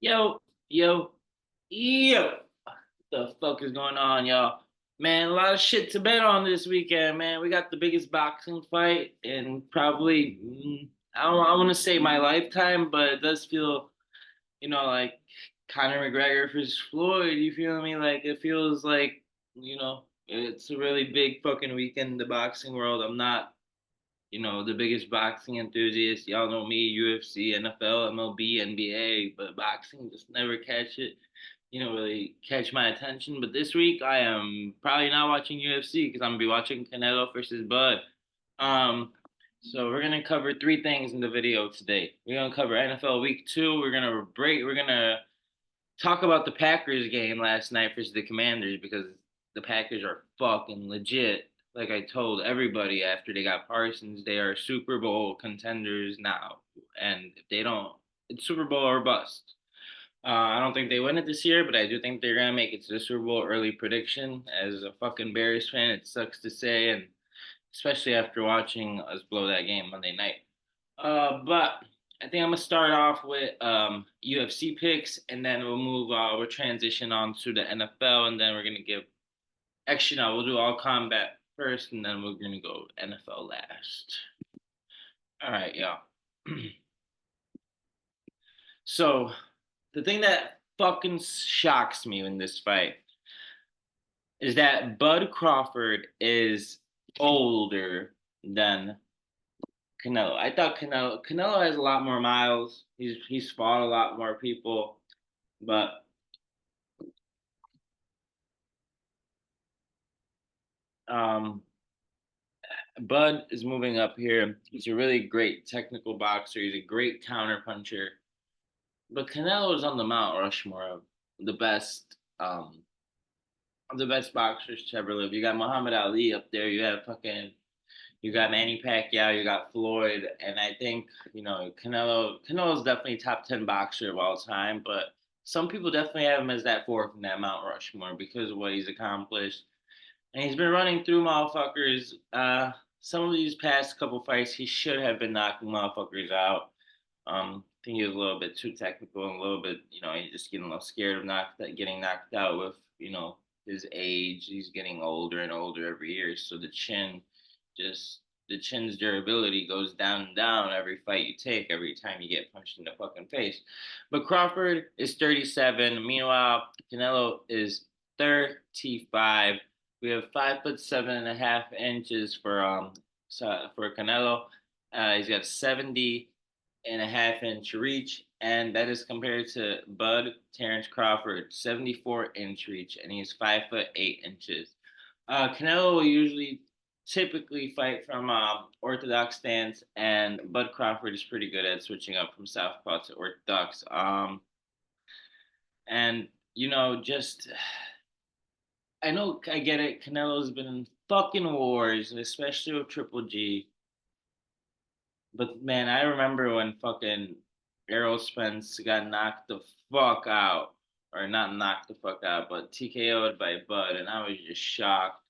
Yo, yo, yo. What the fuck is going on, y'all? Man, a lot of shit to bet on this weekend, man. We got the biggest boxing fight in probably, I want to say my lifetime, but it does feel, like Conor McGregor versus Floyd. You feel me? Like, it feels like, it's a really big fucking weekend in the boxing world. I'm not the biggest boxing enthusiast. Y'all know me, UFC, NFL, MLB, NBA, but boxing just never catch it, really catch my attention. But this week I am probably not watching UFC because I'm gonna be watching Canelo versus Bud. Um, so we're gonna cover three things in the video today. We're gonna cover NFL Week 2. We're gonna talk about the Packers game last night versus the Commanders because the Packers are fucking legit. Like I told everybody after they got Parsons, they are Super Bowl contenders now. And if they don't, it's Super Bowl or bust. I don't think they win it this year, but I do think they're gonna make it to the Super Bowl early prediction. As a fucking Bears fan, it sucks to say, and especially after watching us blow that game Monday night. But I think I'm gonna start off with UFC picks, and then we'll move. We'll transition on to the NFL, and then we're gonna give. Actually, no, we'll do all combat first, and then we're gonna go NFL last. All right, y'all. So the thing that fucking shocks me in this fight is that Bud Crawford is older than Canelo. I thought Canelo has a lot more miles. He's fought a lot more people, but um, Bud is moving up here. He's a really great technical boxer. He's a great counter puncher. But Canelo is on the Mount Rushmore of the best boxers to ever live. You got Muhammad Ali up there. You got Manny Pacquiao. You got Floyd, and I think Canelo is definitely top 10 boxer of all time. But some people definitely have him as that fourth in that Mount Rushmore because of what he's accomplished. And he's been running through motherfuckers. Some of these past couple fights, he should have been knocking motherfuckers out. I think he was a little bit too technical and a little bit, he's just getting a little scared of getting knocked out with, his age. He's getting older and older every year. So just the chin's durability goes down and down every fight you take, every time you get punched in the fucking face. But Crawford is 37. Meanwhile, Canelo is 35. We have 5 foot 7.5 inches for Canelo. He's got 70.5 inch reach, and that is compared to Bud Terrance Crawford, 74 inch reach, and he's 5 foot 8 inches. Canelo will usually typically fight from orthodox stance, and Bud Crawford is pretty good at switching up from southpaw to orthodox. And just I know I get it. Canelo's been in fucking wars, especially with Triple G. But man, I remember when fucking Errol Spence got knocked the fuck out, or not knocked the fuck out, but TKO'd by Bud, and I was just shocked.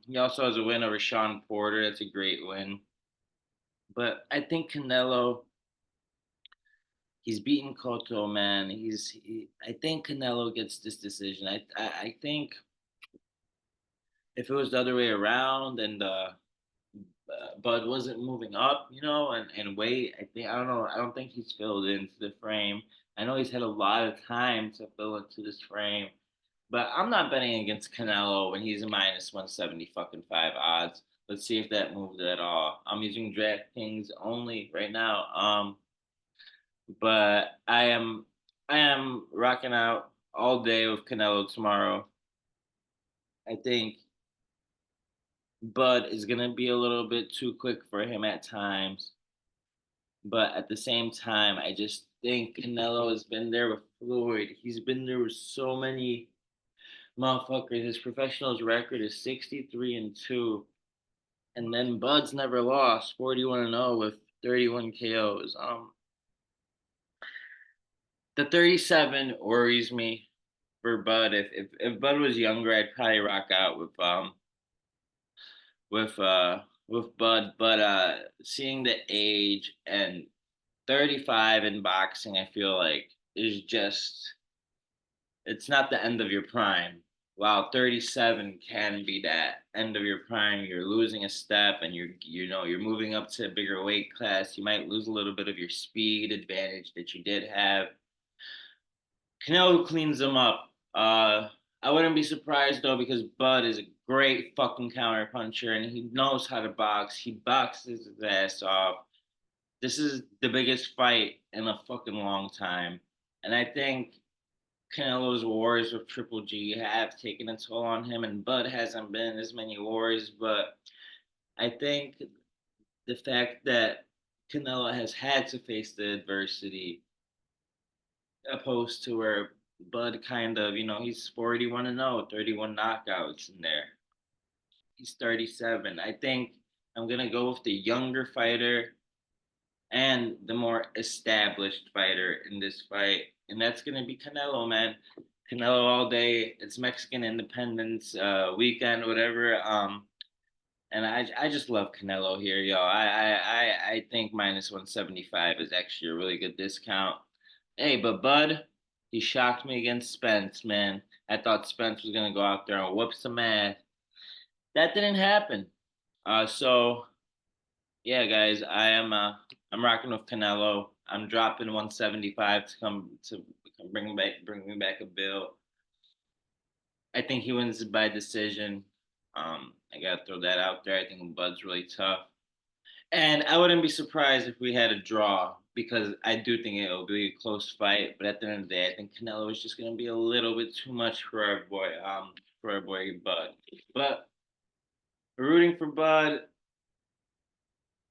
He also has a win over Sean Porter. That's a great win. But I think Canelo, he's beaten Cotto, man. I think Canelo gets this decision. I think if it was the other way around and Bud wasn't moving up, and weight. I don't know. I don't think he's filled into the frame. I know he's had a lot of time to fill into this frame, but I'm not betting against Canelo when he's a minus 170 fucking five odds. Let's see if that moves at all. I'm using DraftKings only right now. But I am rocking out all day with Canelo tomorrow. I think Bud is gonna be a little bit too quick for him at times. But at the same time, I just think Canelo has been there with Floyd. He's been there with so many motherfuckers. His professionals record is 63-2. And then Bud's never lost, 41-0 with 31 KOs. The 37 worries me for Bud. If Bud was younger, I'd probably rock out with uh with Bud. But seeing the age and 35 in boxing, I feel like is just, it's not the end of your prime. While 37 can be that end of your prime, you're losing a step and you're moving up to a bigger weight class. You might lose a little bit of your speed advantage that you did have. Canelo cleans them up. I wouldn't be surprised though because Bud is a great fucking counter puncher and he knows how to box. He boxes his ass off. This is the biggest fight in a fucking long time, and I think Canelo's wars with Triple G have taken a toll on him, and Bud hasn't been in as many wars. But I think the fact that Canelo has had to face the adversity, opposed to where Bud kind of, he's 41 and 0, 31 knockouts in there. He's 37. I think I'm gonna go with the younger fighter and the more established fighter in this fight, and that's gonna be Canelo, man. Canelo all day. It's Mexican Independence weekend, whatever. And I just love Canelo here, yo. I think -175 is actually a really good discount. Hey, but Bud, he shocked me against Spence, man. I thought Spence was gonna go out there and whoop some ass. That didn't happen. So yeah, guys, I'm rocking with Canelo. I'm dropping 175 to bring me back a bill. I think he wins by decision. I gotta throw that out there. I think Bud's really tough. And I wouldn't be surprised if we had a draw because I do think it'll be a close fight. But at the end of the day, I think Canelo is just gonna be a little bit too much for our boy Bud. But rooting for Bud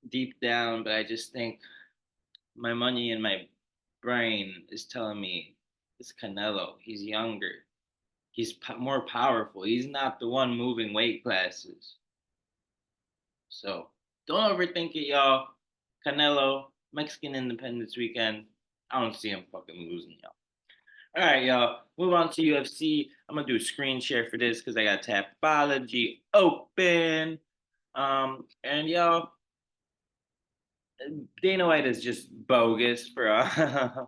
deep down, but I just think my money and my brain is telling me it's Canelo. He's younger. He's more powerful. He's not the one moving weight classes. So don't overthink it, y'all. Canelo, Mexican Independence Weekend. I don't see him fucking losing, y'all. All right, y'all. Move on to UFC. I'm gonna do a screen share for this because I got Tapology open. And y'all, Dana White is just bogus for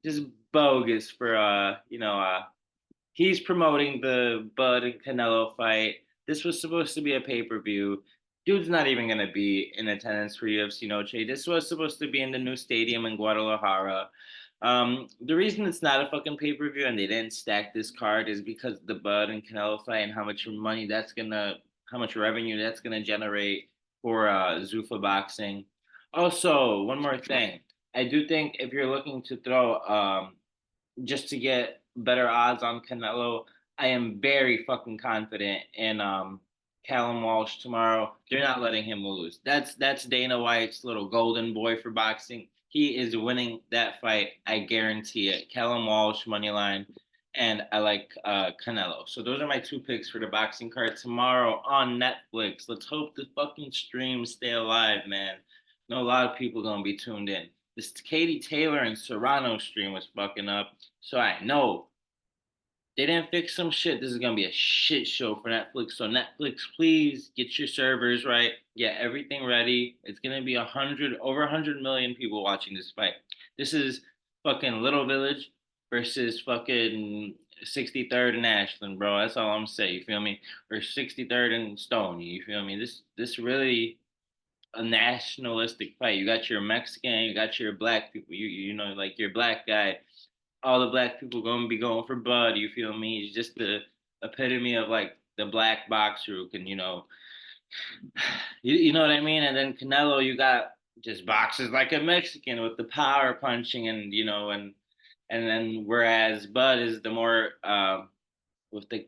just bogus for he's promoting the Bud and Canelo fight. This was supposed to be a pay-per-view. Dude's not even gonna be in attendance for UFC Noche. This was supposed to be in the new stadium in Guadalajara. The reason it's not a fucking pay-per-view and they didn't stack this card is because the Bud and Canelo fight and how much revenue that's gonna generate for Zuffa Boxing. Also, one more thing. I do think if you're looking to throw just to get better odds on Canelo, I am very fucking confident in Callum Walsh tomorrow. They're not letting him lose. That's Dana White's little golden boy for boxing. He is winning that fight. I guarantee it. Callum Walsh money line, and I like Canelo. So those are my two picks for the boxing card tomorrow on Netflix. Let's hope the fucking streams stay alive, man. I know a lot of people gonna be tuned in. This Katie Taylor and Serrano stream was fucking up. So I know they didn't fix some shit. This is gonna be a shit show for Netflix. So Netflix, please get your servers right. Get everything ready. It's gonna be over 100 million people watching this fight. This is fucking Little Village versus fucking 63rd and Ashland, bro. That's all I'm saying. You feel me? Or 63rd and Stone. You feel me? This really a nationalistic fight. You got your Mexican, you got your black people. Like your black guy. All the black people gonna be going for Bud. You feel me? He's just the epitome of like the black boxer who can, you know what I mean. And then Canelo, you got just boxes like a Mexican with the power punching, and and then whereas Bud is the more with the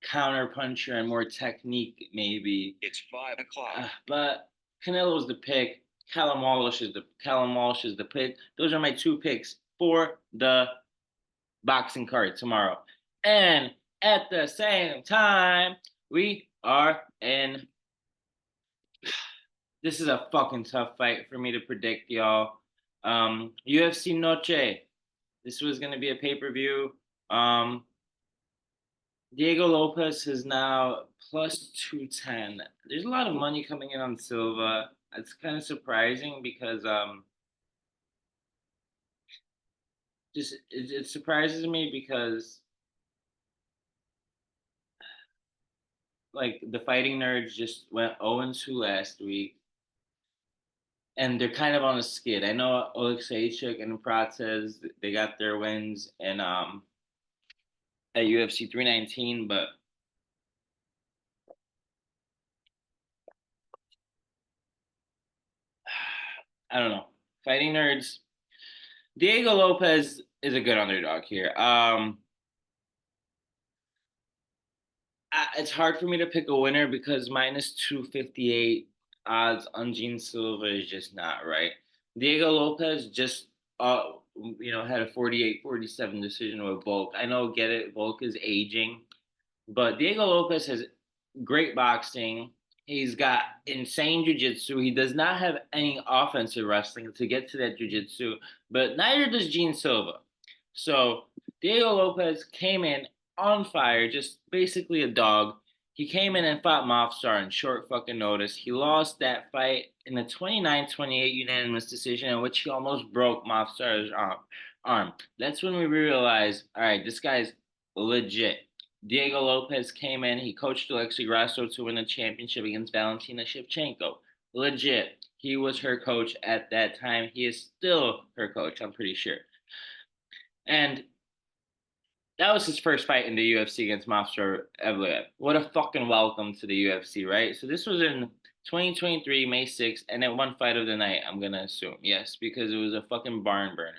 counter puncher and more technique maybe. It's 5 o'clock. But Canelo's the pick. Callum Walsh is the pick. Those are my two picks for the boxing card tomorrow. And at the same time, we are in. This is a fucking tough fight for me to predict, y'all. UFC Noche. This was gonna be a pay-per-view. Diego Lopez is now plus 210. There's a lot of money coming in on Silva. It's kind of surprising because just it surprises me because like the Fighting Nerds just went 0-2 last week, and they're kind of on a skid. I know Oleksiejczuk and Prates they got their wins and at UFC 319, but I don't know. Fighting Nerds. Diego Lopez is a good underdog here. It's hard for me to pick a winner because minus 258 odds on Gene Silva is just not right. Diego Lopez just had a 48-47 decision with Volk. I know, get it, Volk is aging, but Diego Lopez has great boxing. He's got insane jiu-jitsu. He does not have any offensive wrestling to get to that jiu-jitsu, but neither does Gene Silva. So Diego Lopez came in on fire, just basically a dog. He came in and fought Mofsar in short fucking notice. He lost that fight in a 29-28 unanimous decision in which he almost broke Mofsar's arm. That's when we realized, all right, this guy's legit. Diego Lopez came in. He coached Alexi Grasso to win a championship against Valentina Shevchenko. Legit. He was her coach at that time. He is still her coach, I'm pretty sure. And that was his first fight in the UFC against Movsar Evloev. What a fucking welcome to the UFC, right? So this was in 2023, May 6th, and then one fight of the night, I'm going to assume. Yes, because it was a fucking barn burner.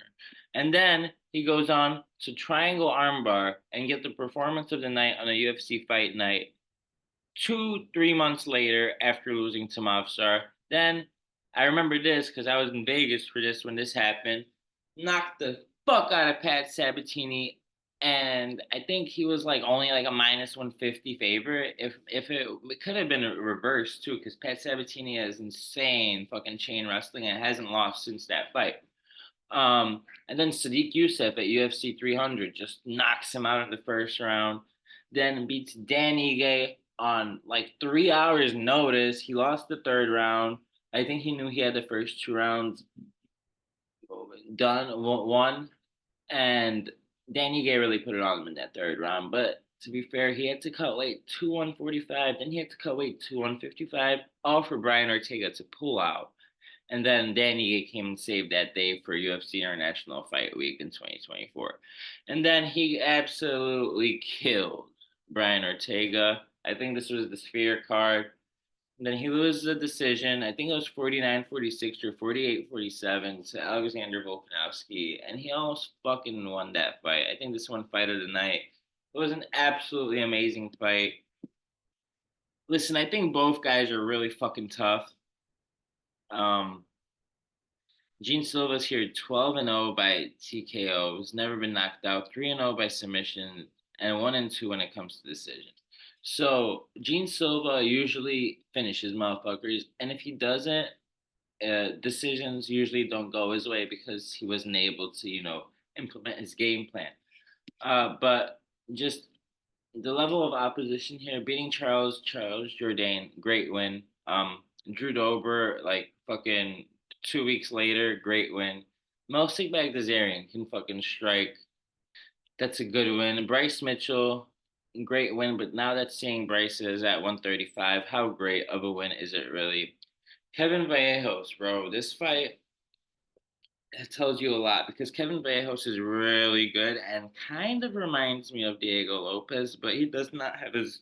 And then he goes on to triangle armbar and get the performance of the night on a UFC fight night 2, 3 months later after losing to Mavsar. Then I remember this because I was in Vegas for this when this happened. Knocked the fuck out of Pat Sabatini, and I think he was like only like a minus 150 favorite. If it could have been a reverse too, because Pat Sabatini has insane fucking chain wrestling and hasn't lost since that fight. And then Sadiq Youssef at UFC 300 just knocks him out in the first round. Then beats Dan Ige on like 3 hours notice. He lost the third round. I think he knew he had the first 2 rounds done, won, and Dan Ige really put it on him in that third round. But to be fair, he had to cut weight to 145. Then he had to cut weight to 155, all for Brian Ortega to pull out. And then Danny came and saved that day for UFC International Fight Week in 2024. And then he absolutely killed Brian Ortega. I think this was the Sphere card. And then he loses the decision. I think it was 49-46 or 48-47 to Alexander Volkanovski. And he almost fucking won that fight. I think this one fight of the night. It was an absolutely amazing fight. Listen, I think both guys are really fucking tough. Um, Gene Silva's here 12-0 by TKO. He's never been knocked out. 3-0 by submission, and 1-2 when it comes to decisions. So Gene Silva usually finishes motherfuckers, and if he doesn't, decisions usually don't go his way because he wasn't able to, implement his game plan. But just the level of opposition here, beating Charles Jourdain, great win. Drew Dober, like fucking 2 weeks later, great win. Melsik Bagdasarian can fucking strike. That's a good win. Bryce Mitchell, great win, but now that seeing Bryce is at 135, how great of a win is it really? Kevin Vallejos, bro, this fight it tells you a lot because Kevin Vallejos is really good and kind of reminds me of Diego Lopez, but he does not have as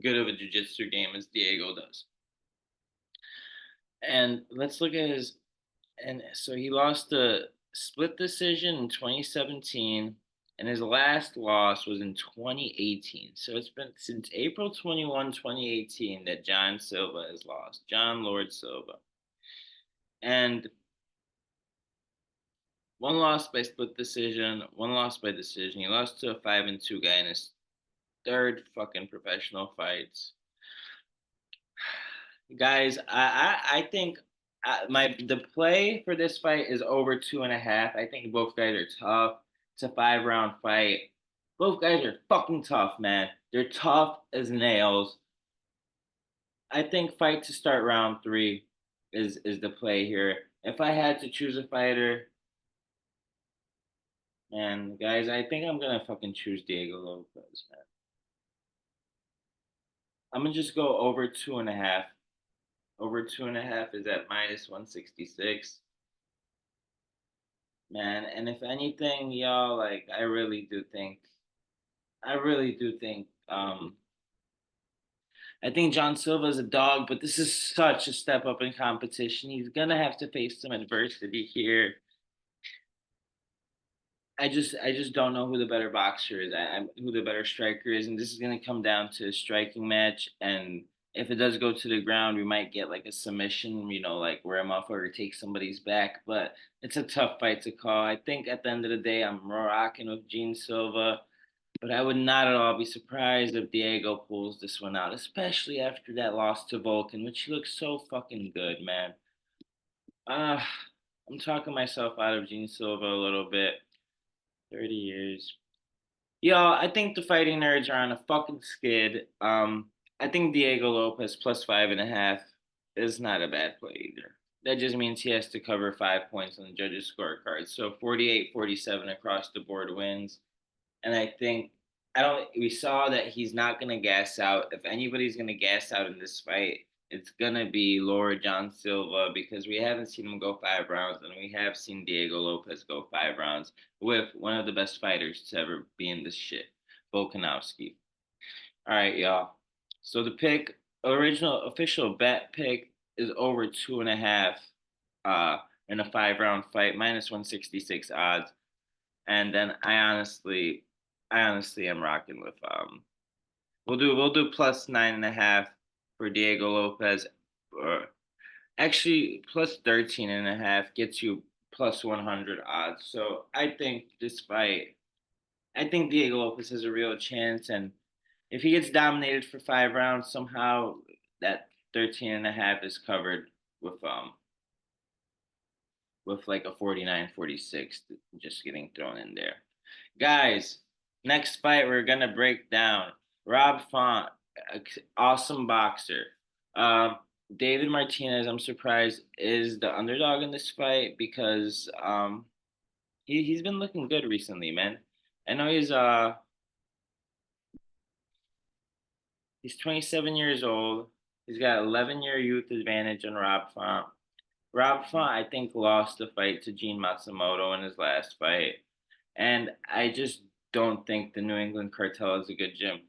good of a jiu-jitsu game as Diego does. And let's look at his. And so he lost a split decision in 2017, and his last loss was in 2018. So it's been since April 21, 2018, that John Silva has lost. John Lord Silva. And one loss by split decision, one loss by decision. He lost to a 5-2 guy in his third fucking professional fights. Guys, I think my the play for this fight is over 2.5. I think both guys are tough. It's a 5-round fight. Both guys are fucking tough, man. They're tough as nails. I think fight to start round three is the play here. If I had to choose a fighter, Man, guys, I think I'm gonna fucking choose Diego Lopez, man. I'm gonna just go over 2.5. Over 2.5 is at minus 166. Man, and if anything, y'all, like I really do think I think John Silva is a dog, but this is such a step up in competition. He's gonna have to face some adversity here. I just don't know who the better boxer is. Who the better striker is, and this is gonna come down to a striking match. And if it does go to the ground, we might get like a submission, like where a motherfucker takes somebody's back. But it's a tough fight to call. I think at the end of the day, I'm rocking with Gene Silva, but I would not at all be surprised if Diego pulls this one out, especially after that loss to Vulcan, which he looks so fucking good, man. Uh, I'm talking myself out of Gene Silva a little bit. 30 years. Yo, I think the fighting nerds are on a fucking skid. I think Diego Lopez plus 5.5 is not a bad play either. That just means he has to cover 5 points on the judges' scorecard. So 48-47 across the board wins. And I think I don't we saw that he's not gonna gas out. If anybody's gonna gas out in this fight, it's gonna be Laura John Silva because we haven't seen him go 5 rounds and we have seen Diego Lopez go 5 rounds with one of the best fighters to ever be in this shit, Volkanovski. All right, y'all. So the original official bet pick is over 2.5 uh in a 5 round fight, minus 166 odds. And then I honestly am rocking with we'll do plus 9.5 for Diego Lopez, or actually plus 13.5 gets you plus 100 odds. So I think Diego Lopez has a real chance, and if he gets dominated for 5 rounds, somehow that 13.5 is covered with like a 49-46 just getting thrown in there. Guys, next fight we're gonna break down Rob Font, awesome boxer. Um, David Martinez, I'm surprised, is the underdog in this fight because he's been looking good recently, man. I know he's 27 years old. He's got 11-year youth advantage on Rob Font. Rob Font, I think, lost the fight to Gene Matsumoto in his last fight. And I just don't think the New England cartel is a good gym.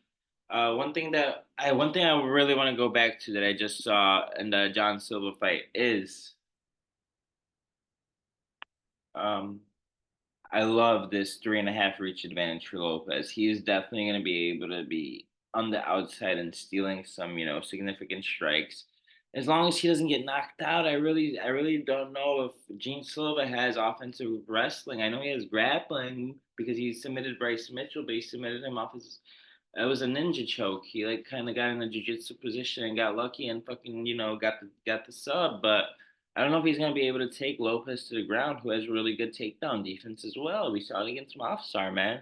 One thing I really want to go back to that I just saw in the John Silva fight is um, I love this 3.5 reach advantage for Lopez. He is definitely going to be able to be on the outside and stealing some, significant strikes. As long as he doesn't get knocked out, I really don't know if Gene Silva has offensive wrestling. I know he has grappling because he submitted Bryce Mitchell, but he submitted him off his. It was a ninja choke. He like kind of got in a jiu-jitsu position and got lucky and fucking got the sub, but I don't know if he's going to be able to take Lopez to the ground, who has really good takedown defense as well. We saw it against Mofsar, man.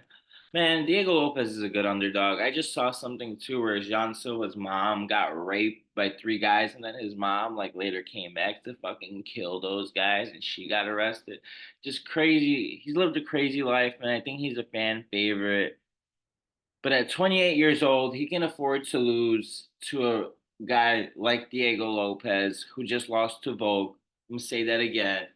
Man, Diego Lopez is a good underdog. I just saw something too where Jean Silva's mom got raped by 3 guys, and then his mom like later came back to fucking kill those guys, and she got arrested. Just crazy. He's lived a crazy life, man. I think he's a fan favorite. But at 28 years old, he can afford to lose to a guy like Diego Lopez, who just lost to Vogue. I'm gonna say that again.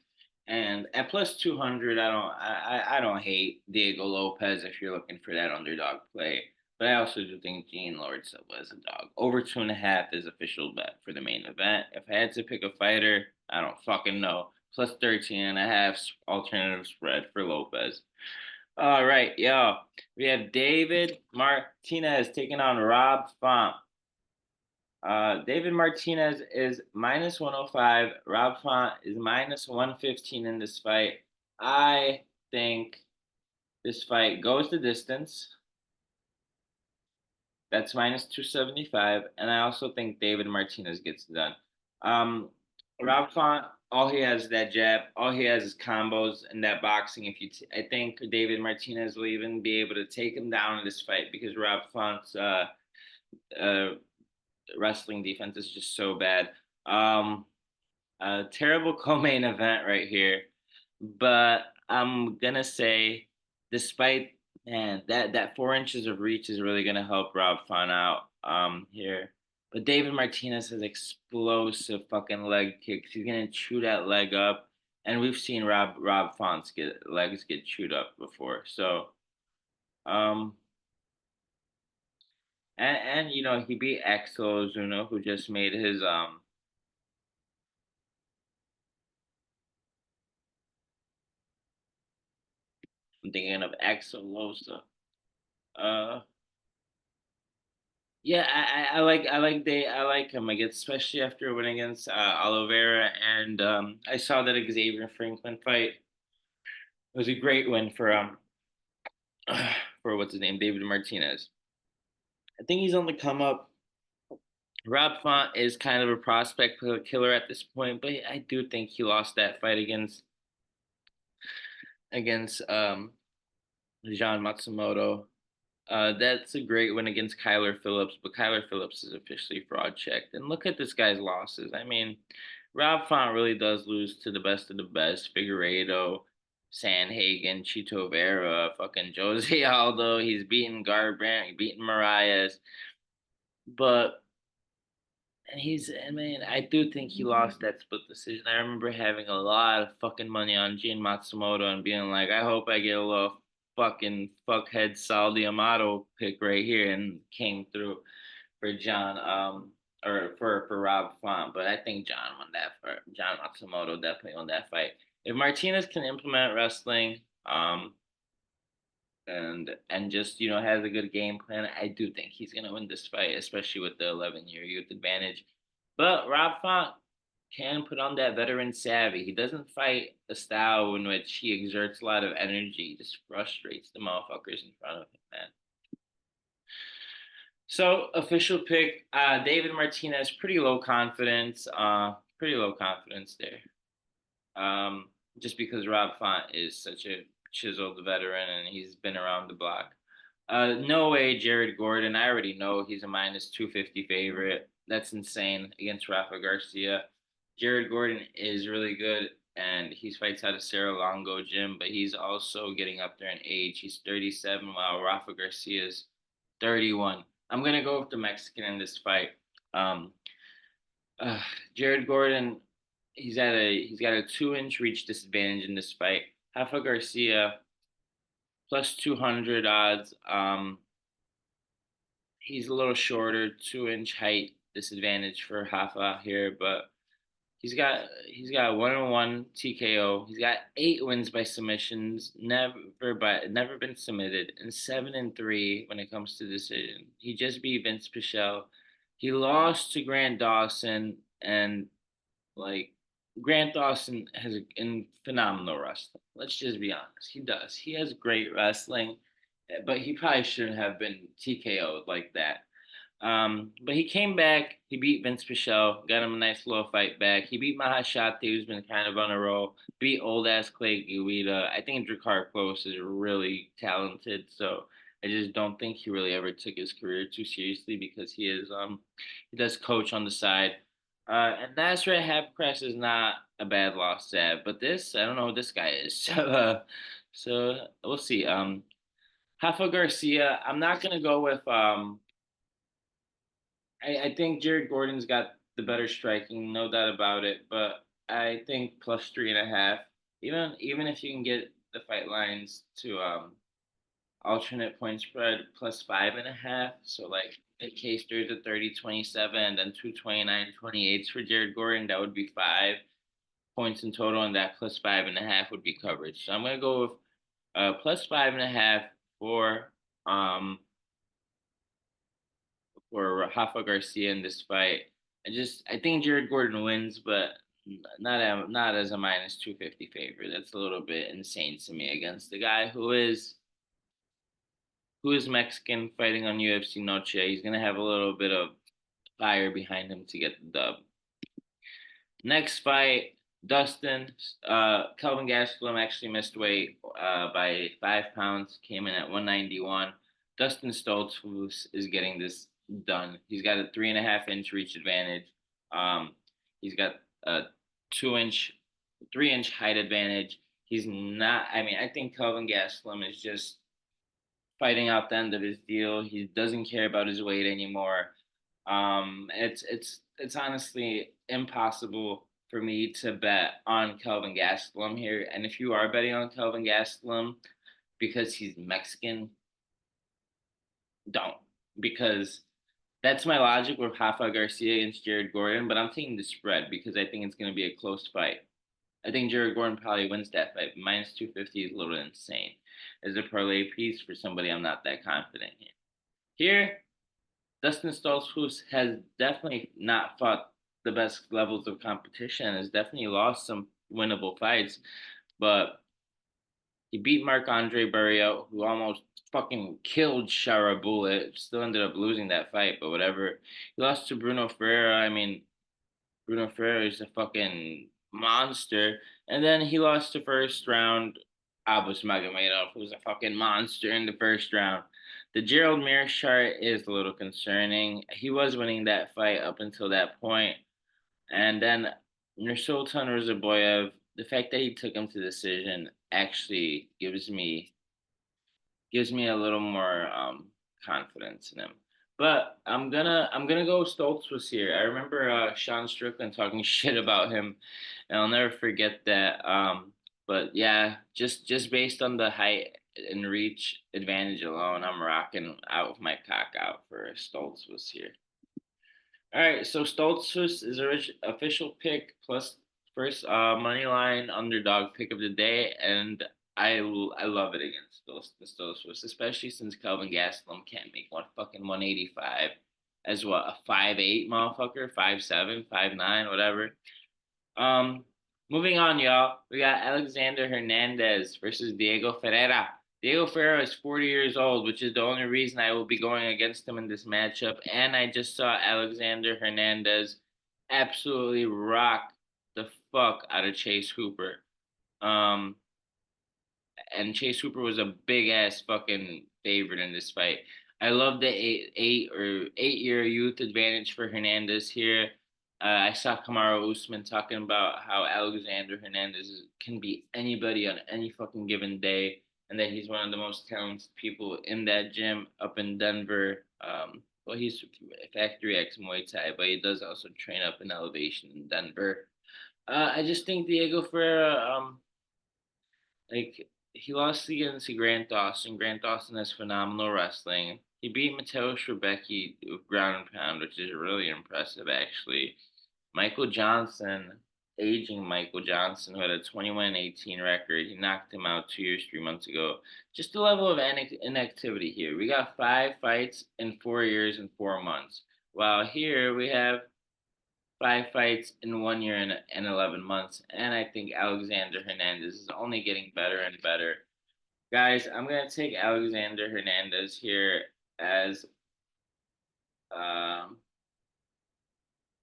And at plus 200, I don't hate Diego Lopez if you're looking for that underdog play. But I also do think Gene Lord Silva is a dog. Over 2.5 is official bet for the main event. If I had to pick a fighter, I don't fucking know. Plus 13.5 alternative spread for Lopez. All right, yo. We have David Martinez taking on Rob Font. David Martinez is minus 105. Rob Font is minus 115 in this fight. I think this fight goes the distance. That's minus 275. And I also think David Martinez gets it done. Um, Rob Font, all he has is that jab. All he has is combos and that boxing. I think David Martinez will even be able to take him down in this fight because Rob Font's uh, wrestling defense is just so bad. A terrible co-main event right here, but I'm gonna say despite man that 4 inches of reach is really gonna help Rob Font out here. But David Martinez has explosive fucking leg kicks. He's gonna chew that leg up, and we've seen Rob Font's get legs get chewed up before. So um and he beat Axel Zuno, who just made his I'm thinking of Axel Losa. Uh Yeah, I like him again, especially after winning against Oliveira, and I saw that Xavier Franklin fight. It was a great win for what's his name, David Martinez. I think he's on the come up. Rob Font is kind of a prospect killer at this point, but I do think he lost that fight against Jean Matsumoto. That's a great win against Kyler Phillips, but Kyler Phillips is officially fraud checked. And look at this guy's losses. I mean, Rob Font really does lose to the best of the best. Figueiredo, Sanhagen, Chito Vera, fucking Jose Aldo. He's beaten Garbrandt, beaten Marias. But I mean, I do think he lost that split decision. I remember having a lot of fucking money on Gene Matsumoto and being like, I hope I get a little fucking fuckhead Sal D'Amato pick right here, and came through for John or for Rob Font. But I think John won that for John Matsumoto definitely won that fight. If Martinez can implement wrestling, and just has a good game plan, I do think he's gonna win this fight, especially with the 11-year youth advantage. But Rob Font can put on that veteran savvy. He doesn't fight a style in which he exerts a lot of energy. He just frustrates the motherfuckers in front of him, man. So official pick, David Martinez, pretty low confidence. Pretty low confidence there. Just because Rob Font is such a chiseled veteran and he's been around the block. No way, Jared Gordon. I already know he's a minus 250 favorite. That's insane against Rafa Garcia. Jared Gordon is really good, and he fights out of Cerro Longo gym, but he's also getting up there in age. He's 37, while Rafa Garcia is 31. I'm gonna go with the Mexican in this fight. Um, uh, Jared Gordon, he's got a 2 inch reach disadvantage in this fight. Rafa Garcia plus 200 odds. He's a little shorter, 2 inch height disadvantage for Rafa here, but he's got 1-on-1 TKO. He's got 8 wins by submissions, never been submitted, and 7-3 when it comes to decision. He just beat Vince Pichel. He lost to Grant Dawson, and like Grant Dawson has phenomenal wrestling. Let's just be honest. He does. He has great wrestling, but he probably shouldn't have been TKO'd like that. But he came back. He beat Vince Pichel, got him a nice little fight back. He beat Mahashati, who's been kind of on a roll. Beat old ass Clay Guida. I think Drakkar Close is really talented, so I just don't think he really ever took his career too seriously because he does coach on the side. And Nasrat Hapcrest is not a bad loss to have, but this I don't know who this guy is. So we'll see. Rafa Garcia. I'm not gonna go with I think Jared Gordon's got the better striking, no doubt about it. But I think plus 3.5. Even if you can get the fight lines to alternate point spread plus 5.5. So like in case there's a 30-27 and then 229-28 for Jared Gordon, that would be 5 points in total, and that plus 5.5 would be coverage. So I'm gonna go with plus 5.5 for um for Rafa Garcia in this fight. I think Jared Gordon wins, but not as a minus 250 favorite. That's a little bit insane to me against the guy who is Mexican fighting on UFC Noche. He's gonna have a little bit of fire behind him to get the dub. Next fight, Dustin. Kelvin Gastelum actually missed weight by 5 pounds, came in at 191. Dustin Stoltzfus is getting this done. He's got a 3.5 inch reach advantage. He's got a 2 inch, 3 inch height advantage. He's not. I mean, I think Kelvin Gastelum is just fighting out the end of his deal. He doesn't care about his weight anymore. It's honestly impossible for me to bet on Kelvin Gastelum here. And if you are betting on Kelvin Gastelum because he's Mexican, don't, because that's my logic with Rafa Garcia against Jared Gordon. But I'm taking the spread because I think it's going to be a close fight. I think Jared Gordon probably wins that fight. Minus 250 is a little insane as a parlay piece for somebody I'm not that confident in. Here, Dustin Stoltzfus has definitely not fought the best levels of competition, has definitely lost some winnable fights, but he beat Marc Andre Barrios, who almost fucking killed Shara Bullet. Still ended up losing that fight, but whatever. He lost to Bruno Ferreira. I mean, Bruno Ferreira is a fucking monster. And then he lost the first round. Abus Magomedov, who's a fucking monster in the first round. The Gerald Mears chart is a little concerning. He was winning that fight up until that point. And then Nursultan Rozaboyev, the fact that he took him to decision actually gives me a little more confidence in him. But I'm gonna go Stoltz was here. I remember Sean Strickland talking shit about him, and I'll never forget that. But yeah, just based on the height and reach advantage alone, I'm rocking out with my cock out for Stoltz was here. All right, so Stoltzfus is our official pick plus first money line underdog pick of the day, and I love it against the Stoltzfus, especially since Kelvin Gastelum can't make 185 as what, a 5'8" motherfucker, 5'7", 5'9", whatever. Um, Moving on, y'all. We got Alexander Hernandez versus Diego Ferreira. Diego Ferreira is 40 years old, which is the only reason I will be going against him in this matchup. And I just saw Alexander Hernandez absolutely rock the fuck out of Chase Hooper. Um, and Chase Hooper was a big ass fucking favorite in this fight. I love the 8 year youth advantage for Hernandez here. I saw Kamaru Usman talking about how Alexander Hernandez can beat anybody on any fucking given day, and that he's one of the most talented people in that gym up in Denver. Well, he's Factory X Muay Thai, but he does also train up in Elevation in Denver. I just think Diego Ferreira, like he lost against Grant Dawson. Grant Dawson has phenomenal wrestling. He beat Mateusz Rebecki with ground and pound, which is really impressive, actually. Michael Johnson, aging Michael Johnson, who had a 21-18 record, he knocked him out 2 years, 3 months ago. Just the level of inactivity here. We got 5 fights in 4 years and 4 months. While here we have 5 fights in 1 year and 11 months. And I think Alexander Hernandez is only getting better and better. Guys, I'm going to take Alexander Hernandez here as um,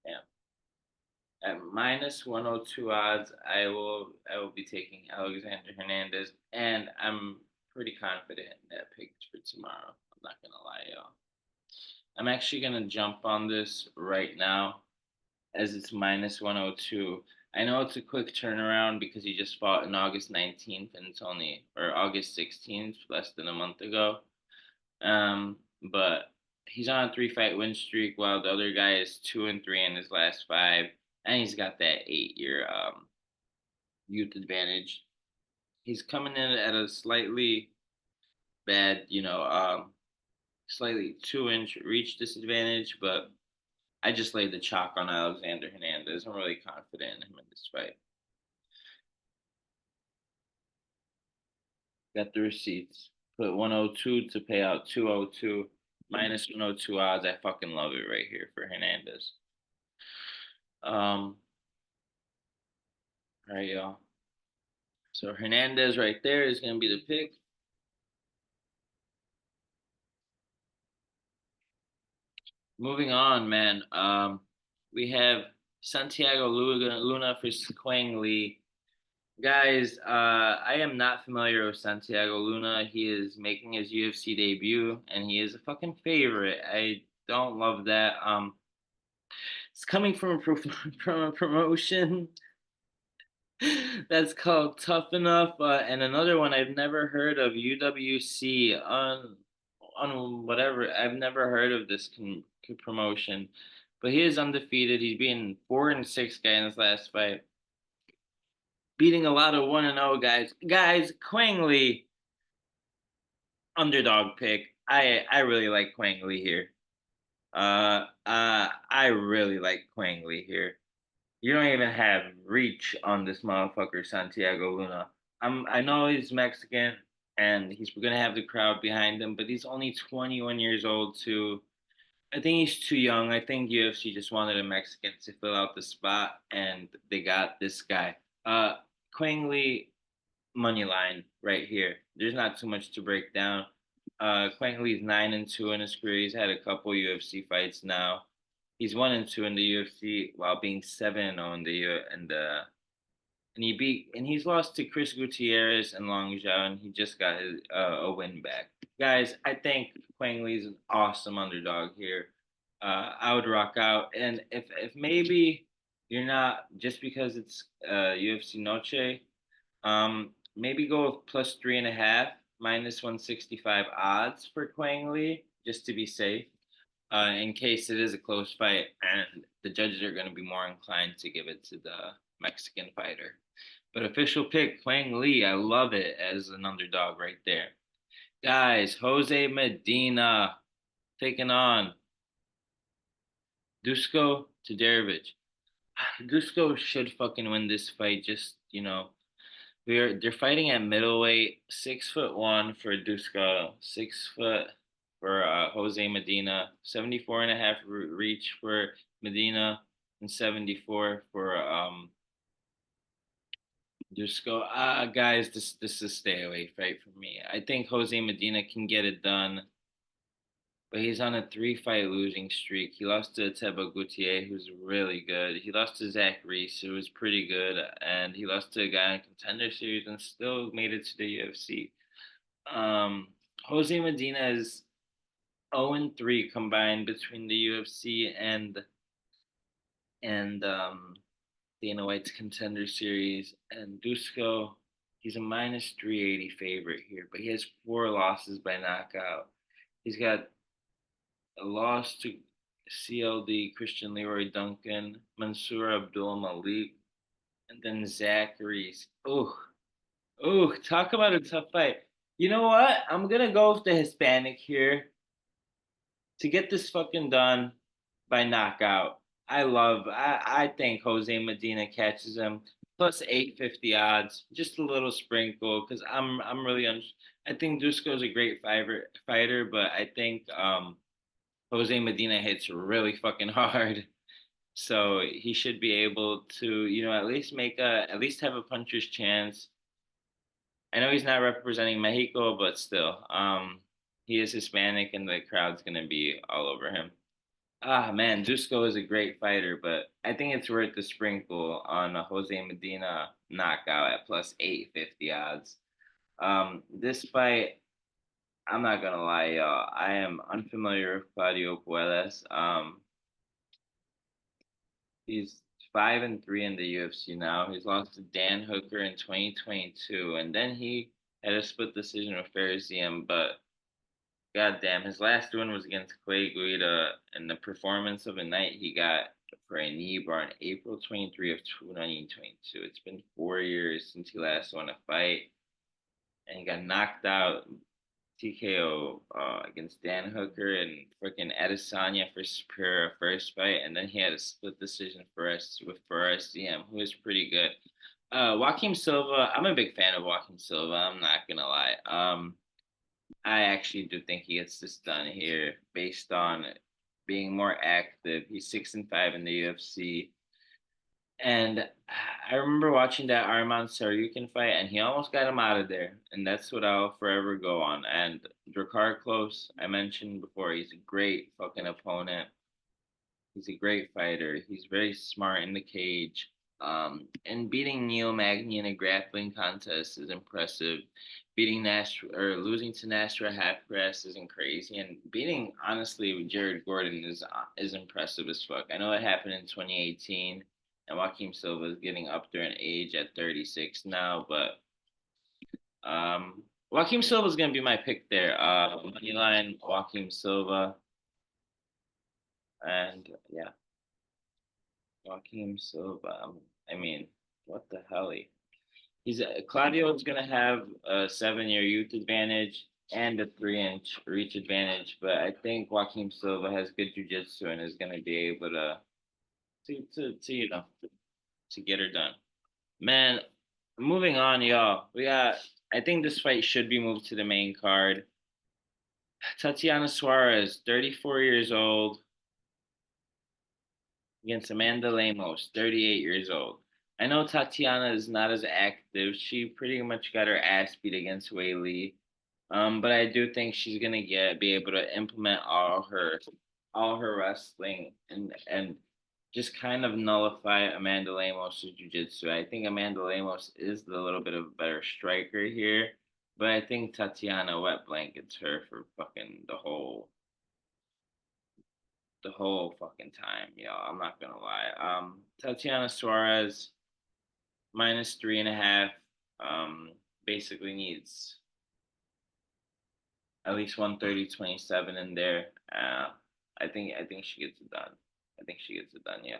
yeah, at minus 102 odds. I will be taking Alexander Hernandez, and I'm pretty confident in that pick for tomorrow. I'm not going to lie, y'all. I'm actually going to jump on this right now as it's minus 102. I know it's a quick turnaround because he just fought on August 19th and it's only, or August 16th, less than a month ago. But he's on a 3 fight win streak while the other guy is 2-3 in his last five, and he's got that 8 year youth advantage. He's coming in at a slightly bad, slightly 2 inch reach disadvantage, but I just laid the chalk on Alexander Hernandez. I'm really confident in him in this fight. Got the receipts. Put 102 to pay out 202. Minus 102 odds. I fucking love it right here for Hernandez. All right, y'all. So Hernandez right there is going to be the pick. Moving on, man. We have Santiago Luna for Quang Lee. Guys, I am not familiar with Santiago Luna. He is making his UFC debut, and he is a fucking favorite. I don't love that. It's coming from a from a promotion That's called Tough Enough. And another one I've never heard of, UWC on whatever. I've never heard of this promotion, but he is undefeated. He's being 4-6 guy in his last fight, beating a lot of 1-0 guys. Guys, Quang Lee underdog pick. I really like Quang Lee here. I really like Quang Lee here. You don't even have reach on this motherfucker, Santiago Luna. I know he's Mexican and he's gonna have the crowd behind him, but he's only 21 years old too. I think he's too young. I think UFC just wanted a Mexican to fill out the spot, and they got this guy. Quang Lee money line right here. There's not too much to break down. Quang Lee's 9-2 in his career. He's had a couple UFC fights now. He's 1-2 in the UFC while being 7-0 in the and he's lost to Chris Gutierrez and Long Zhao, and he just got a win back. Guys, I think Quang Lee's an awesome underdog here. I would rock out, and if maybe you're not, just because it's UFC Noche, maybe go with plus 3.5, minus 165 odds for Quang Lee, just to be safe, in case it is a close fight and the judges are going to be more inclined to give it to the Mexican fighter. But official pick, Quang Lee, I love it as an underdog right there. Guys, Jose Medina taking on Dusko Todorovic. Dusko should fucking win this fight. Just they're fighting at middleweight, 6'1" for Dusko, 6 foot for Jose Medina, 74.5 reach for Medina, and 74 for Dusko. Guys, this is a stay away fight for me. I think Jose Medina can get it done, but he's on a 3 fight losing streak. He lost to Teba Gutierrez, who's really good. He lost to Zach Reese, who was pretty good, and he lost to a guy in Contender Series and still made it to the UFC. Um, Jose Medina is 0-3 combined between the UFC and Dana White's Contender Series, and Dusko. He's a minus 380 favorite here, but he has 4 losses by knockout. He's got a loss to CLD Christian Leroy Duncan, Mansour Abdul Malik, and then Zachary's. Talk about a tough fight. You know what? I'm gonna go with the Hispanic here to get this fucking done by knockout. I think Jose Medina catches him plus 850 odds, just a little sprinkle because I'm really I think Dusko's a great fighter, but I think Jose Medina hits really fucking hard. So he should be able to, at least at least have a puncher's chance. I know he's not representing Mexico, but still, he is Hispanic, and the crowd's gonna be all over him. Ah man, Dusko is a great fighter, but I think it's worth the sprinkle on a Jose Medina knockout at plus 850 odds. This fight, I'm not gonna lie, y'all. I am unfamiliar with Claudio Puelles. He's 5-3 in the UFC now. He's lost to Dan Hooker in 2022, and then he had a split decision with Ferzium. But goddamn, his last win was against Clay Guida, and the performance of the night he got for a knee bar on April 23 of 2022. It's been 4 years since he last won a fight, and he got knocked out TKO against Dan Hooker and freaking Adesanya for a first fight, and then he had a split decision for SDM, who is pretty good. Joaquim Silva, I'm a big fan of Joaquim Silva. I'm not gonna lie. I actually do think he gets this done here based on being more active. He's 6-5 in the UFC. And I remember watching that Arman Saryukin fight, and he almost got him out of there. And that's what I'll forever go on. And Drakkar Close, I mentioned before, he's a great fucking opponent. He's a great fighter. He's very smart in the cage. And beating Neil Magny in a grappling contest is impressive. Beating Nash or losing to Nasra Haqparast isn't crazy, and beating honestly Jared Gordon is impressive as fuck. I know it happened in 2018, and Joaquin Silva is getting up there in age at 36 now. But Joaquin Silva is gonna be my pick there. Money line Joaquin Silva, and yeah, Joaquin Silva. I mean, what the hell? He's Claudio is gonna have a 7 year youth advantage and a 3 inch reach advantage, but I think Joaquin Silva has good jiu-jitsu and is gonna be able to to get her done. Man, moving on, y'all. We got. I think this fight should be moved to the main card. Tatiana Suarez, 34 years old, against Amanda Lemos, 38 years old. I know Tatiana is not as active. She pretty much got her ass beat against Wei Lee. But I do think she's gonna be able to implement all her wrestling and just kind of nullify Amanda Lemos' jiu-jitsu. I think Amanda Lemos is the little bit of a better striker here, but I think Tatiana wet blankets her for fucking the whole fucking time, y'all. I'm not gonna lie. Tatiana Suarez minus 3.5. Basically needs at least 130.27 in there. I think she gets it done. I think she gets it done. Yeah.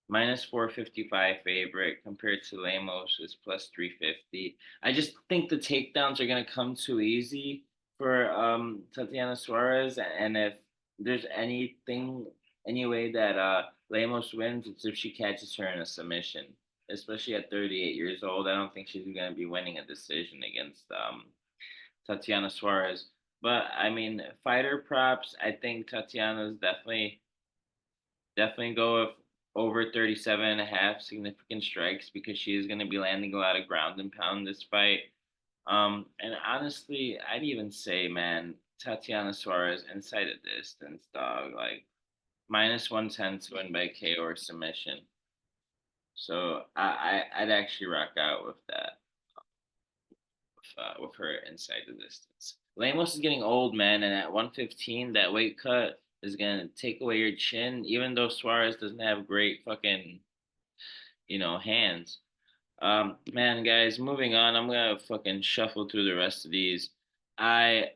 Minus 455 favorite compared to Lemos is plus 350. I just think the takedowns are gonna come too easy for Tatiana Suarez, and if there's any way that Lemos wins, it's if she catches her in a submission. Especially at 38 years old, I don't think she's gonna be winning a decision against Tatiana Suarez. But I mean, fighter props. I think Tatiana's definitely go with over 37 and a half significant strikes because she is going to be landing a lot of ground and pound this fight. And honestly, I'd even say, man, Tatiana Suarez inside a distance, dog, like minus 110 to win by KO or submission. So I'd actually rock out with that, with her inside the distance. Lemos is getting old, man, and at 115, that weight cut is gonna take away your chin. Even though Suarez doesn't have great fucking hands. Man, guys, moving on. I'm gonna fucking shuffle through the rest of these. I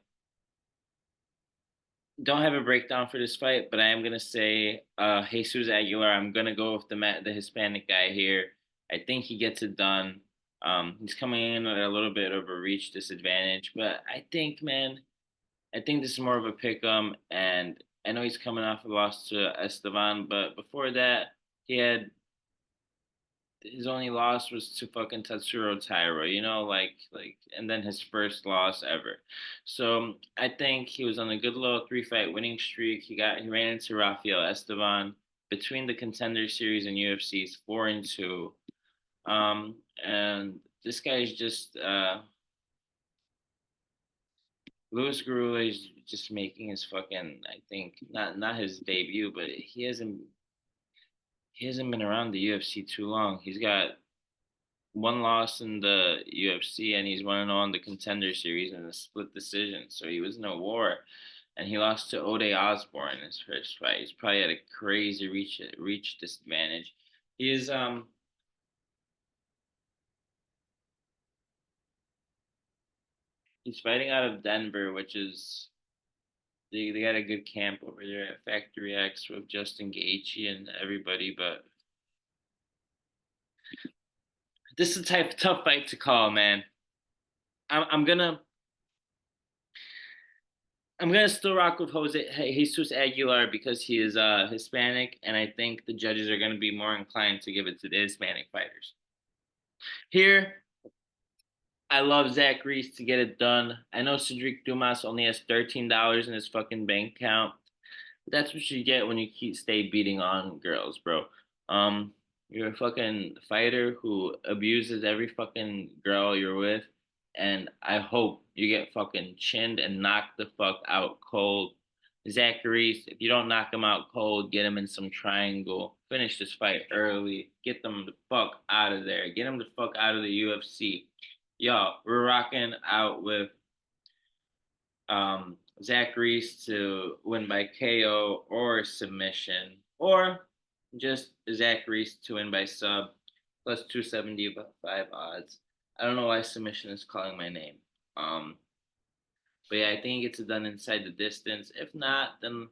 don't have a breakdown for this fight, but I am gonna say Jesus Aguilar. I'm gonna go with the Hispanic guy here. I think he gets it done. He's coming in at a little bit of a reach disadvantage, but I think, man, I think this is more of a pick 'em, and I know he's coming off a loss to Esteban, but before that, he had his only loss was to fucking Tatsuro Taira, and then his first loss ever. So I think he was on a good little 3 fight winning streak. He ran into Rafael Esteban between the Contender Series and UFC's 4-2. And this guy's just Luis Garula is just making his fucking, I think, not his debut, but he hasn't been around the UFC too long. He's got one loss in the UFC, and he's 1-0 in the Contender Series in a split decision. So he was in a war, and he lost to Ode Osborne in his first fight. He's probably at a crazy reach disadvantage. He is he's fighting out of Denver, which is they got a good camp over there at Factory X with Justin Gaethje and everybody, but this is a tough fight to call, man. I'm gonna still rock with Jesus Aguilar because he is Hispanic, and I think the judges are gonna be more inclined to give it to the Hispanic fighters. Here, I love Zach Reese to get it done. I know Cedric Dumas only has $13 in his fucking bank account. That's what you get when you stay beating on girls, bro. Um, you're a fucking fighter who abuses every fucking girl you're with, and I hope you get fucking chinned and knocked the fuck out cold. Zachary, if you don't knock him out cold, get him in some triangle. Finish this fight early. Get them the fuck out of there. Get him the fuck out of the UFC. Yo, we're rocking out with Zach Reese to win by KO or submission, or Just Zach Reese to win by sub, plus 275 odds. I don't know why submission is calling my name. But yeah, I think he gets it done inside the distance. If not, then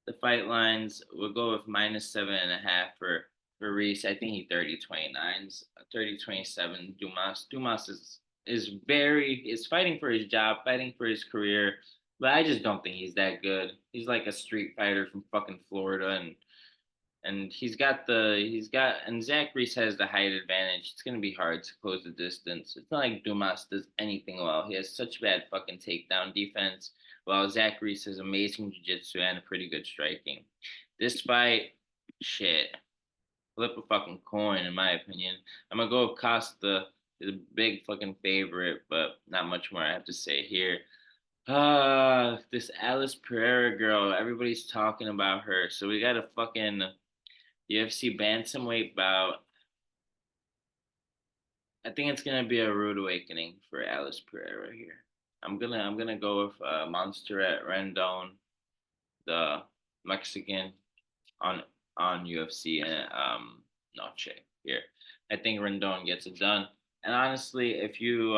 the fight lines will go with minus 7.5 for Reese. I think he 30-29s, 30-27. Dumas is fighting for his job, fighting for his career, but I just don't think he's that good. He's like a street fighter from fucking Florida, and and Zach Reese has the height advantage. It's gonna be hard to close the distance. It's not like Dumas does anything well. He has such bad fucking takedown defense, while Zach Reese has amazing jiu-jitsu and pretty good striking. This fight, shit, flip a fucking coin in my opinion. I'm gonna go with Costa, the big fucking favorite, but not much more I have to say here. This Alice Pereira girl, everybody's talking about her. So we got a fucking UFC bantamweight bout. I think it's gonna be a rude awakening for Alice Pereira here. I'm gonna go with Montserrat Rendon, the Mexican on UFC and Noche here. I think Rendon gets it done. And honestly, if you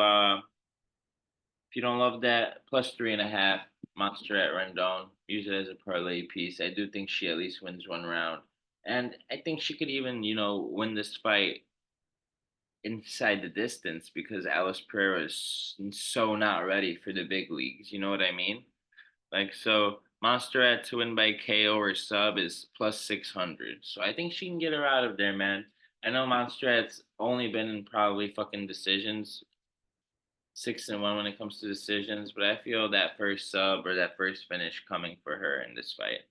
don't love that, plus 3.5 Montserrat Rendon, use it as a parlay piece. I do think she at least wins one round. And I think she could even, win this fight inside the distance because Alice Pereira is so not ready for the big leagues. You know what I mean? Like, so Montserrat to win by KO or sub is plus 600. So I think she can get her out of there, man. I know Montserrat's only been in probably fucking decisions, 6-1 when it comes to decisions, but I feel that first sub or that first finish coming for her in this fight.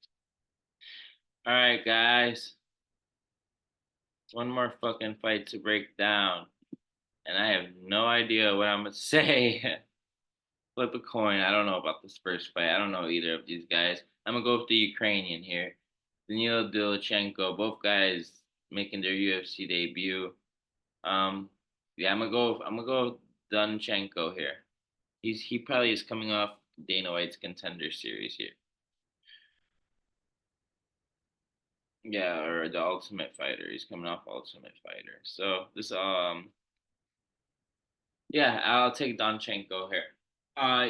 All right, guys. One more fucking fight to break down, and I have no idea what I'm gonna say. Flip a coin. I don't know about this first fight. I don't know either of these guys. I'm gonna go with the Ukrainian here, Danilo Dilachenko. Both guys making their UFC debut. Um, yeah, I'm gonna go with Dunchenko here. He probably is coming off Dana White's Contender Series here. Yeah, or the Ultimate Fighter. He's coming off Ultimate Fighter. So this yeah, I'll take Donchenko here.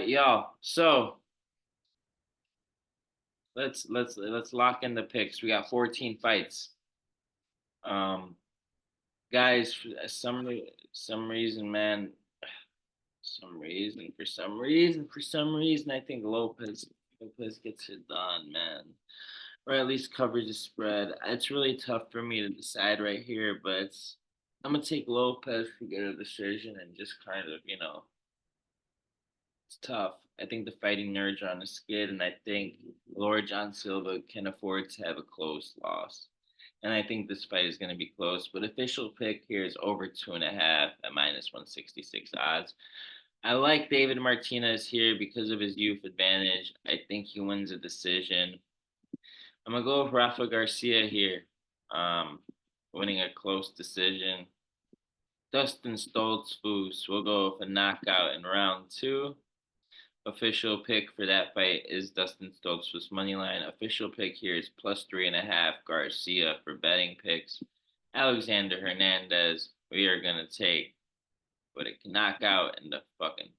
Y'all. So let's lock in the picks. We got 14 fights. Um, guys, for some reason, man, for some reason, I think Lopez gets it done, man, or at least covers the spread. It's really tough for me to decide right here, but I'm gonna take Lopez to get a decision and just kind of, it's tough. I think the fighting nerds are on the skid, and I think Lord John Silva can afford to have a close loss. And I think this fight is going to be close. But official pick here is over 2.5 at minus 166 odds. I like David Martinez here because of his youth advantage. I think he wins a decision. I'm gonna go with Rafa Garcia here, um, winning a close decision. Dustin Stoltzfus will go with a knockout in round two. Official pick for that fight is Dustin Stoltzfus money line. Official pick here is plus 3.5 Garcia for betting picks. Alexander Hernandez, we are gonna take with a knockout in the fucking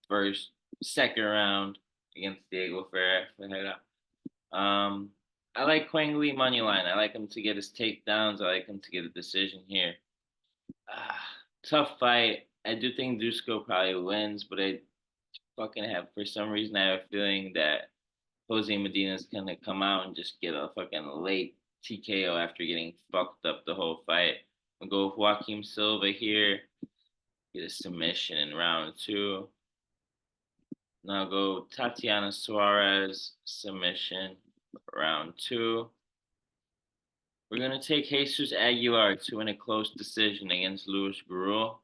second round against Diego Ferreira. I like Quang Lee money line. I like him to get his takedowns. I like him to get a decision here. Tough fight. I do think Dusko probably wins, but I fucking have for some reason I have a feeling that Jose Medina's gonna come out and just get a fucking late TKO after getting fucked up the whole fight. I'll go with Joaquim Silva here. Get a submission in round two. Now go Tatiana Suarez submission round two. We're gonna take Jesus Aguilar to win a close decision against Luis Barul.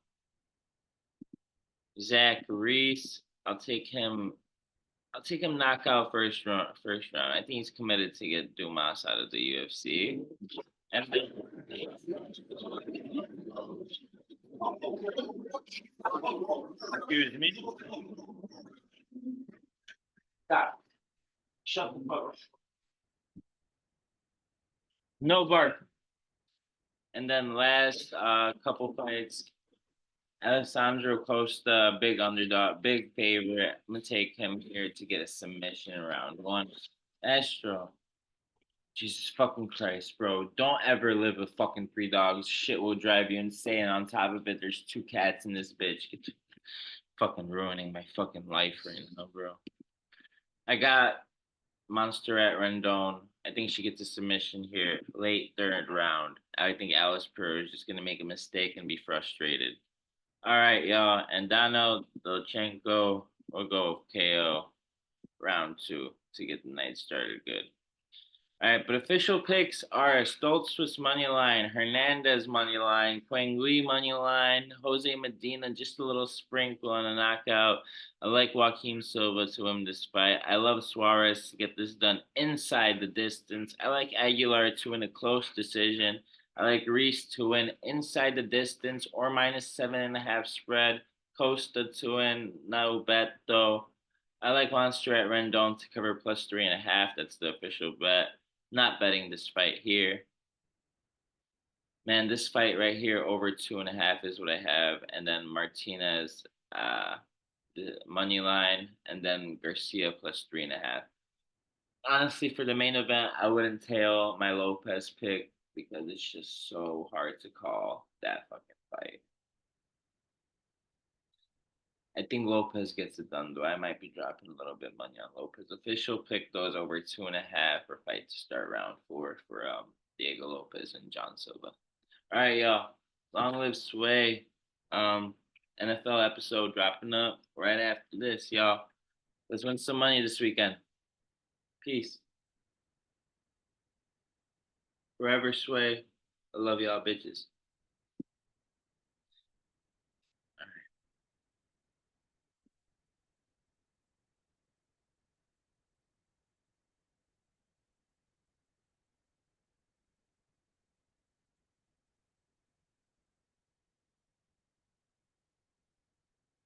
Zach Reese, I'll take him knockout first round. I think he's committed to get Dumas out of the UFC. And excuse me. Stop. Shut the fuck up. No bark. And then last couple fights, Alessandro Costa, big underdog, big favorite. I'm gonna take him here to get a submission in round one. Astro, Jesus fucking Christ, bro. Don't ever live with fucking three dogs. Shit will drive you insane. On top of it, there's two cats in this bitch. It's fucking ruining my fucking life right now, bro. I got Montserrat Rendon. I think she gets a submission here, late third round. I think Alice Purr is just gonna make a mistake and be frustrated. All right, y'all. And Dano Dolchenko will go KO round two to get the night started good. All right, but official picks are Stoltz Swiss money line, Hernandez money line, Quangui money line, Jose Medina just a little sprinkle on a knockout. I like Joaquim Silva to win this fight. I love Suarez to get this done inside the distance. I like Aguilar to win a close decision. I like Reese to win inside the distance or -7.5 spread. Costa to win, no bet though. I like Monster at Rendon to cover +3.5. That's the official bet. Not betting this fight here. Man, this fight right here over 2.5 is what I have, and then Martinez, the money line, and then Garcia +3.5. Honestly, for the main event, I wouldn't tail my Lopez pick because it's just so hard to call that fucking fight. I think Lopez gets it done though. I might be dropping a little bit money on Lopez. Official pick goes over 2.5 for fight to start round four for Diego Lopez and John Silva. All right, y'all. Long live Sway. Um, NFL episode dropping up right after this, y'all. Let's win some money this weekend. Peace. Forever Sway. I love y'all bitches.